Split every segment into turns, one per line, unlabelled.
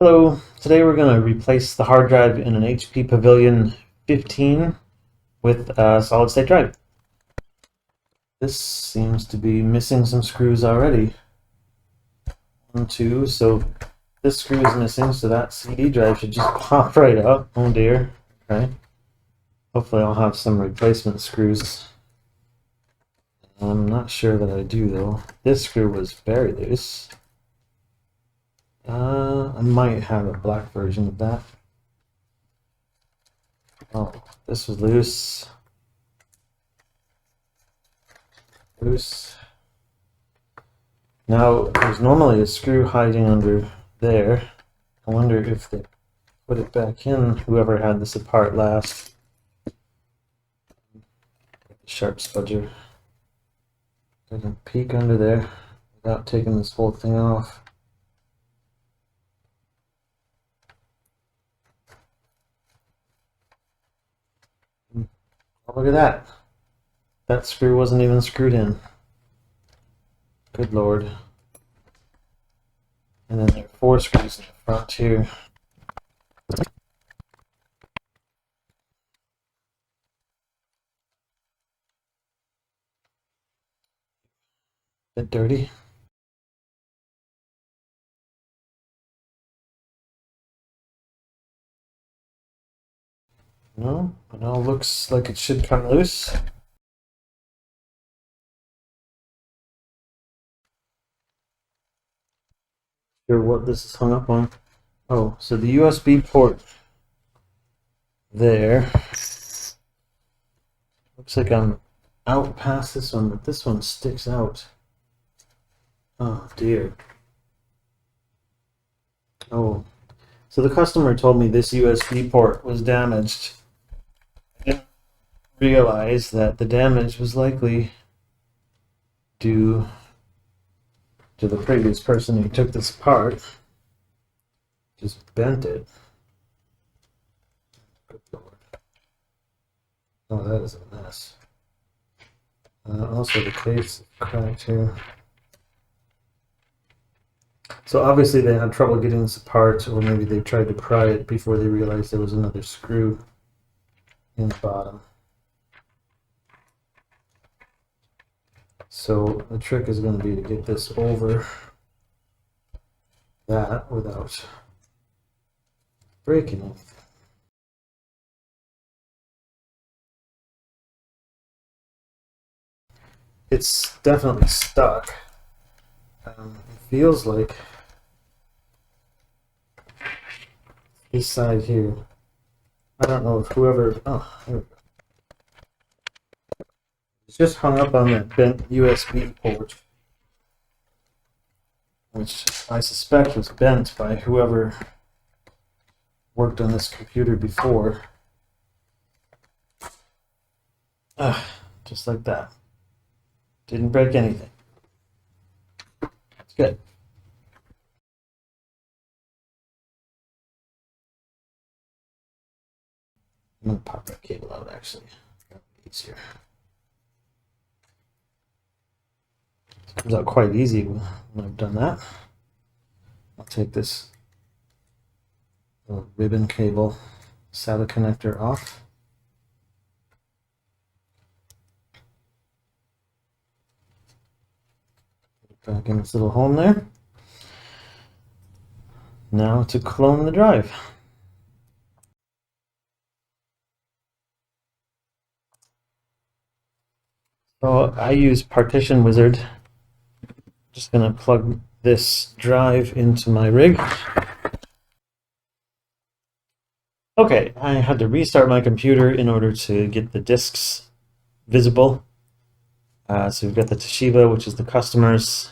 Hello, today we're going to replace the hard drive in an HP Pavilion 15 with a solid state drive. This seems to be missing some screws already. 1, 2, so this screw is missing, so that CD drive should just pop right out. Oh dear. Okay. Hopefully I'll have some replacement screws. I'm not sure that I do though. This screw was very loose. I might have a black version of that. Oh, this was loose. Loose. Now, there's normally a screw hiding under there. I wonder if they put it back in, whoever had this apart last. Sharp spudger. I can peek under there without taking this whole thing off. Oh, look at that. That screw wasn't even screwed in. Good lord. And then there are 4 screws in the front here. Bit dirty. No, it all looks like it should come loose. Sure what this is hung up on. Oh, so the USB port there. Looks like I'm out past this one, but this one sticks out. Oh dear. Oh, so the customer told me this USB port was damaged. I didn't realize that the damage was likely due to the previous person who took this apart. Just bent it. Good lord. Oh, that is a mess. Also, the case is cracked here. So obviously they had trouble getting this apart, or maybe they tried to pry it before they realized there was another screw in the bottom. So the trick is going to be to get this over that without breaking anything. It's definitely stuck. It feels like this side here. I don't know if whoever. Oh, there we go. It's just hung up on that bent USB port, which I suspect was bent by whoever worked on this computer before. Just like that. Didn't break anything. It's good. I'm going to pop that cable out actually. That'll be easier. It comes out quite easy when I've done that. I'll take this little ribbon cable SATA connector off. Put it back in its little home there. Now to clone the drive. So I use Partition Wizard. Just going to plug this drive into my rig. Okay, I had to restart my computer in order to get the disks visible. So we've got the Toshiba, which is the customer's.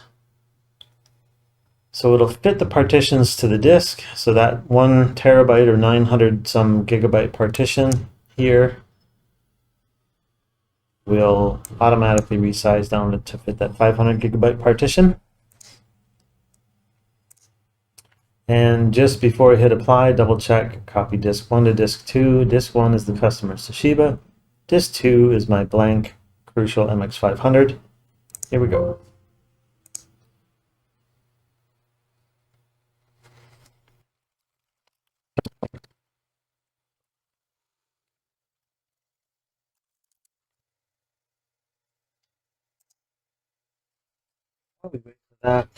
So it'll fit the partitions to the disk. So that 1 terabyte or 900 some gigabyte partition here will automatically resize down to fit that 500 gigabyte partition. And just before I hit apply, double check, copy disk 1 to disk 2. Disk 1 is the customer's Toshiba. Disk 2 is my blank Crucial MX500. Here we go. Probably wait for that.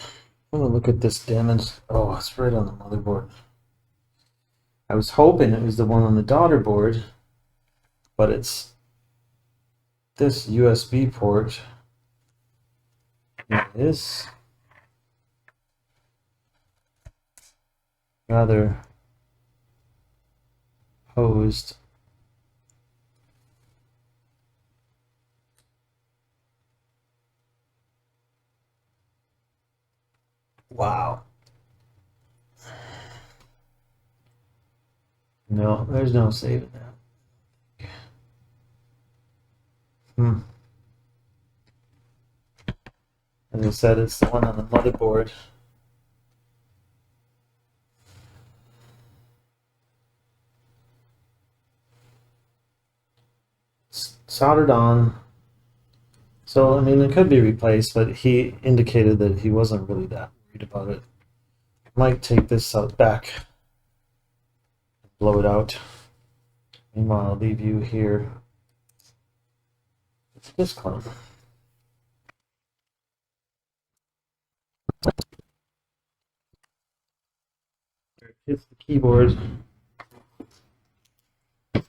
I'm gonna look at this damage. Oh, it's right on the motherboard. I was hoping it was the one on the daughter board, but it's this USB port. It is rather hosed. Wow. No, there's no saving that. As I said, it's the one on the motherboard. It's soldered on. So, I mean, it could be replaced, but he indicated that he wasn't really that worried about it. Might take this out back, blow it out. Meanwhile, I'll leave you here. It's this clump. There it hits the keyboard. There's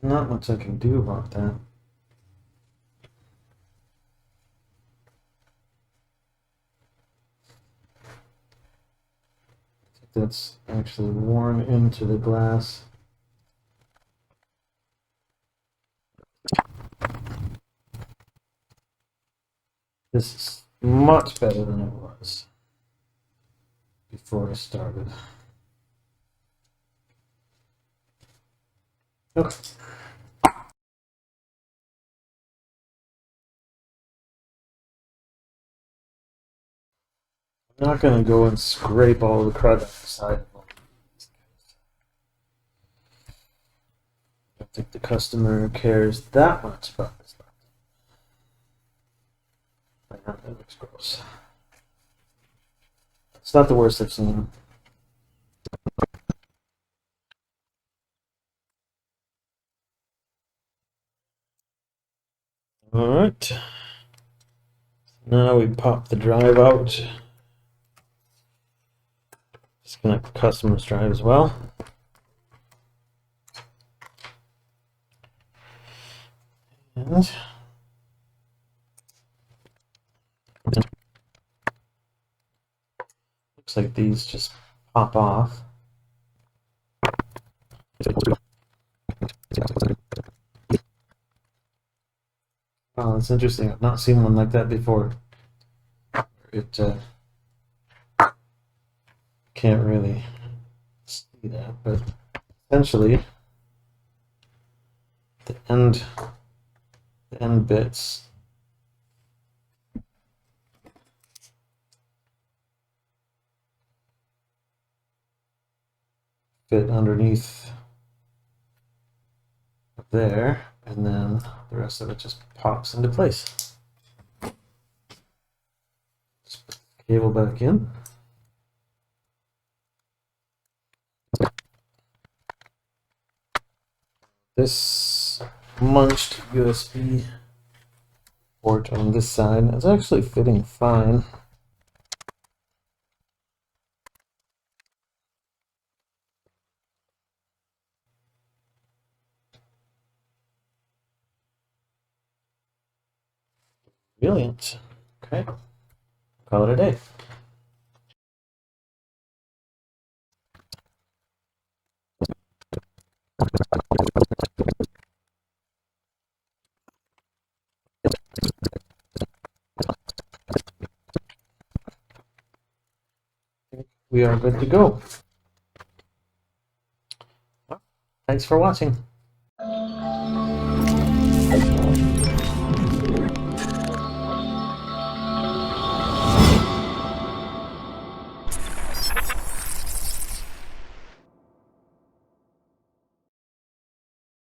not much I can do about that. That's actually worn into the glass. This is much better than it was before I started. Okay. I'm not going to go and scrape all the crud off the side of all these guys. I don't think the customer cares that much about this stuff. That looks gross. It's not the worst I've seen. All right. Now we pop the drive out. Disconnect the customer's drive as well. And looks like these just pop off. Oh, that's interesting. I've not seen one like that before. It can't really see that, but essentially the end bits fit underneath there, and then the rest of it just pops into place. Just put the cable back in. This munched USB port on this side is actually fitting fine. Brilliant. Okay, call it a day. We are good to go. Thanks for watching.